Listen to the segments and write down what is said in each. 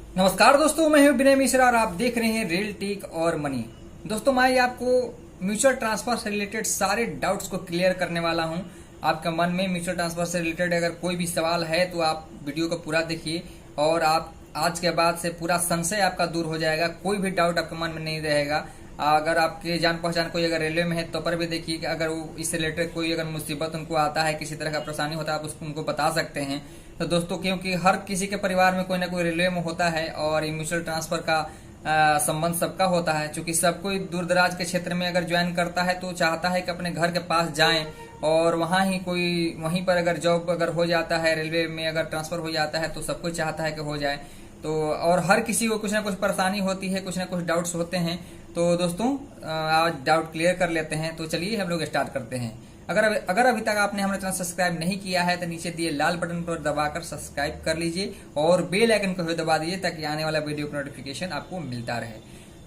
नमस्कार दोस्तों, मैं हूं विनय मिश्रा और आप देख रहे हैं रियल टेक और मनी। दोस्तों, मैं आपको म्यूचुअल ट्रांसफर से रिलेटेड सारे डाउट्स को क्लियर करने वाला हूं। आपके मन में म्यूचुअल ट्रांसफर से रिलेटेड अगर कोई भी सवाल है तो आप वीडियो को पूरा देखिए और आप आज के बाद से पूरा संशय आपका दूर हो जाएगा। कोई भी डाउट आपके मन में नहीं रहेगा। अगर आपके जान पहचान कोई अगर रेलवे में है तो पर भी देखिए कि अगर वो इससे रिलेटेड कोई अगर मुसीबत उनको आता है, किसी तरह का परेशानी होता है, आप उसको उनको बता सकते हैं। तो दोस्तों, क्योंकि हर किसी के परिवार में कोई ना कोई रेलवे में होता है और ये म्यूचुअल ट्रांसफर का संबंध सबका होता है। क्योंकि सब कोई दूर दराज के क्षेत्र में अगर ज्वाइन करता है तो चाहता है कि अपने घर के पास जाएं और वहीं पर अगर जॉब अगर हो जाता है, रेलवे में अगर ट्रांसफर हो जाता है तो सब कोई चाहता है कि हो जाए। तो और हर किसी को कुछ ना कुछ परेशानी होती है, कुछ ना कुछ डाउट्स होते हैं। तो दोस्तों, आज डाउट क्लियर कर लेते हैं। तो चलिए हम लोग स्टार्ट करते हैं। अगर अभी तक आपने हमारा चैनल सब्सक्राइब नहीं किया है तो नीचे दिए लाल बटन पर दबाकर सब्सक्राइब कर लीजिए और बेल आइकन को भी दबा दीजिए ताकि आने वाला वीडियो का नोटिफिकेशन आपको मिलता रहे।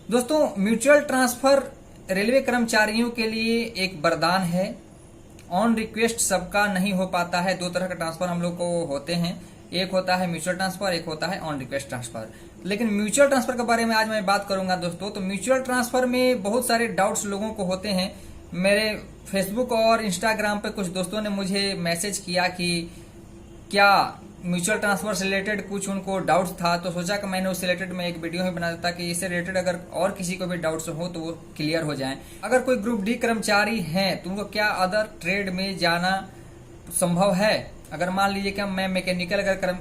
दोस्तों, म्यूचुअल ट्रांसफर रेलवे कर्मचारियों के लिए एक वरदान है। ऑन रिक्वेस्ट सबका नहीं हो पाता है। दो तरह का ट्रांसफर हम लोग को होते हैं, एक होता है म्यूचुअल ट्रांसफर, एक होता है ऑन रिक्वेस्ट ट्रांसफर। लेकिन म्यूचुअल ट्रांसफर के बारे में आज मैं बात करूंगा दोस्तों। तो म्यूचुअल ट्रांसफर में बहुत सारे डाउट्स लोगों को होते हैं। मेरे फेसबुक और इंस्टाग्राम पे कुछ दोस्तों ने मुझे मैसेज किया कि क्या म्यूचुअल ट्रांसफर से रिलेटेड कुछ उनको डाउट्स था। तो सोचा कि मैंने उससे रिलेटेड मैं एक वीडियो ही बना देता कि इससे रिलेटेड अगर और किसी को भी डाउट्स हो तो वो क्लियर हो जाएं। अगर कोई ग्रुप डी कर्मचारी है तो उनको क्या अदर ट्रेड में जाना संभव है। अगर मान लीजिए कि मैं मैकेनिकल अगर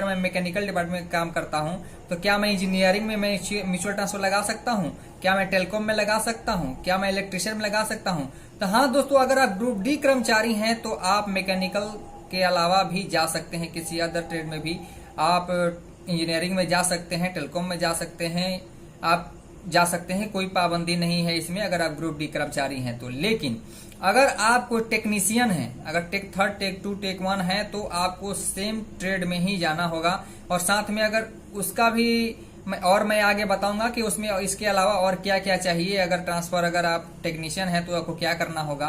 मैं मैकेनिकल डिपार्टमेंट में काम करता हूं तो क्या मैं इंजीनियरिंग में मैं म्यूचुअल ट्रांसफर लगा सकता हूं? क्या मैं टेलीकॉम में लगा सकता हूं? क्या मैं इलेक्ट्रिशियन में लगा सकता हूं? तो हाँ दोस्तों, अगर आप ग्रुप डी कर्मचारी हैं तो आप मैकेनिकल के अलावा भी जा सकते हैं, किसी अदर ट्रेड में भी आप इंजीनियरिंग में जा सकते हैं, टेलीकॉम में जा सकते हैं, आप जा सकते हैं। कोई पाबंदी नहीं है इसमें अगर आप ग्रुप डी कर्मचारी हैं तो। लेकिन अगर आप कोई टेक्नीशियन है, अगर tech third, tech two, tech one है तो आपको सेम ट्रेड में ही जाना होगा। और साथ में अगर उसका भी मैं आगे बताऊंगा कि उसमें इसके अलावा और क्या क्या चाहिए। अगर ट्रांसफर अगर आप टेक्नीशियन है तो आपको क्या करना होगा।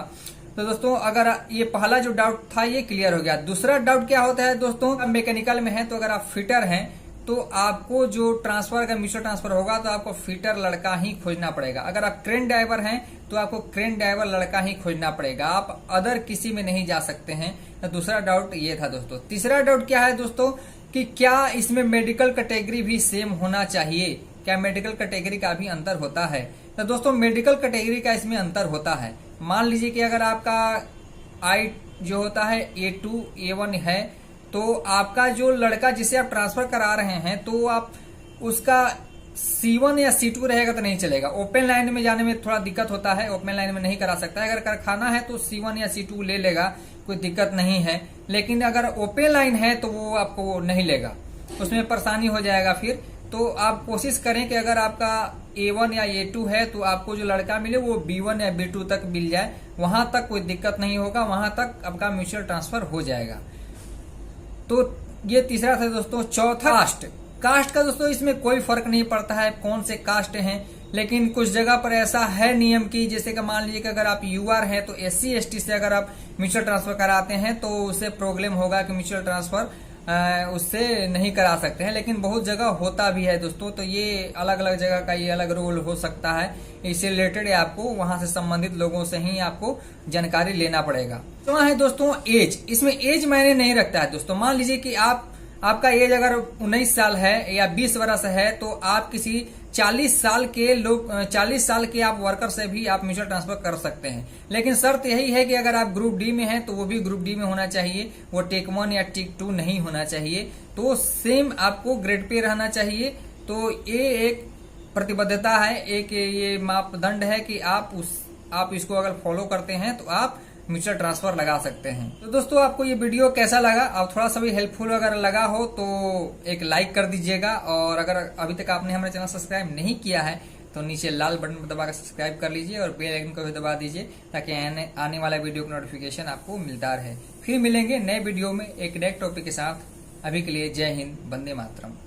तो दोस्तों, अगर ये पहला जो डाउट था ये क्लियर हो गया। दूसरा डाउट क्या होता है दोस्तों, आप मैकेनिकल में है तो अगर आप फिटर हैं तो आपको जो ट्रांसफर अगर म्यूचुअल ट्रांसफर होगा तो आपको फिटर लड़का ही खोजना पड़ेगा। अगर आप क्रेन ड्राइवर हैं तो आपको क्रेन ड्राइवर लड़का ही खोजना पड़ेगा, आप अदर किसी में नहीं जा सकते हैं। तो दूसरा डाउट ये था दोस्तों। तीसरा डाउट क्या है दोस्तों कि क्या इसमें मेडिकल कैटेगरी भी सेम होना चाहिए? क्या मेडिकल कैटेगरी का भी अंतर होता है? तो दोस्तों, मेडिकल कैटेगरी का इसमें अंतर होता है। मान लीजिए कि अगर आपका आई जो होता है A2 A1 है तो आपका जो लड़का जिसे आप ट्रांसफर करा रहे हैं तो आप उसका C1 या C2 रहेगा तो नहीं चलेगा। ओपन लाइन में जाने में थोड़ा दिक्कत होता है, ओपन लाइन में नहीं करा सकता है। अगर कारखाना है तो C1 या C2 ले लेगा, कोई दिक्कत नहीं है। लेकिन अगर ओपन लाइन है तो वो आपको नहीं लेगा, उसमें परेशानी हो जाएगा। फिर तो आप कोशिश करें कि अगर आपका A1 या A2 है तो आपको जो लड़का मिले वो B1 या B2 तक मिल जाए, वहां तक कोई दिक्कत नहीं होगा, वहां तक आपका म्यूचुअल ट्रांसफर हो जाएगा। तो ये तीसरा था दोस्तों। चौथा कास्ट का दोस्तों इसमें कोई फर्क नहीं पड़ता है कौन से कास्ट हैं। लेकिन कुछ जगह पर ऐसा है नियम की, जैसे कि मान लीजिए कि अगर आप यूआर हैं तो SC ST से अगर आप म्यूचुअल ट्रांसफर कराते हैं तो उससे प्रॉब्लम होगा कि म्यूचुअल ट्रांसफर उससे नहीं करा सकते हैं। लेकिन बहुत जगह होता भी है दोस्तों। तो ये अलग अलग जगह का ये अलग रूल हो सकता है। इससे रिलेटेड आपको वहां से संबंधित लोगों से ही आपको जानकारी लेना पड़ेगा। तो है दोस्तों एज, इसमें एज मायने नहीं रखता है दोस्तों। मान लीजिए कि आपका एज अगर 19 साल है या 20 वर्ष है तो आप किसी 40 साल के आप वर्कर से भी आप म्यूचुअल ट्रांसफर कर सकते हैं। लेकिन शर्त यही है कि अगर आप ग्रुप डी में हैं तो वो भी ग्रुप डी में होना चाहिए, वो टेक 1 या टेक 2 नहीं होना चाहिए। तो सेम आपको ग्रेड पे रहना चाहिए। तो ये एक प्रतिबद्धता है, एक ये मापदंड है कि आप इसको अगर फॉलो करते हैं तो आप म्यूचुअल ट्रांसफर लगा सकते हैं। तो दोस्तों, आपको ये वीडियो कैसा लगा? आप थोड़ा सा भी हेल्पफुल अगर लगा हो तो एक लाइक कर दीजिएगा। और अगर अभी तक आपने हमारे चैनल सब्सक्राइब नहीं किया है तो नीचे लाल बटन दबाकर सब्सक्राइब कर लीजिए और बेल आइकन को भी दबा दीजिए ताकि आने वाला वीडियो का नोटिफिकेशन आपको मिलता रहे। फिर मिलेंगे नए वीडियो में एक नए टॉपिक के साथ। अभी के लिए जय हिंद, वंदे मातरम।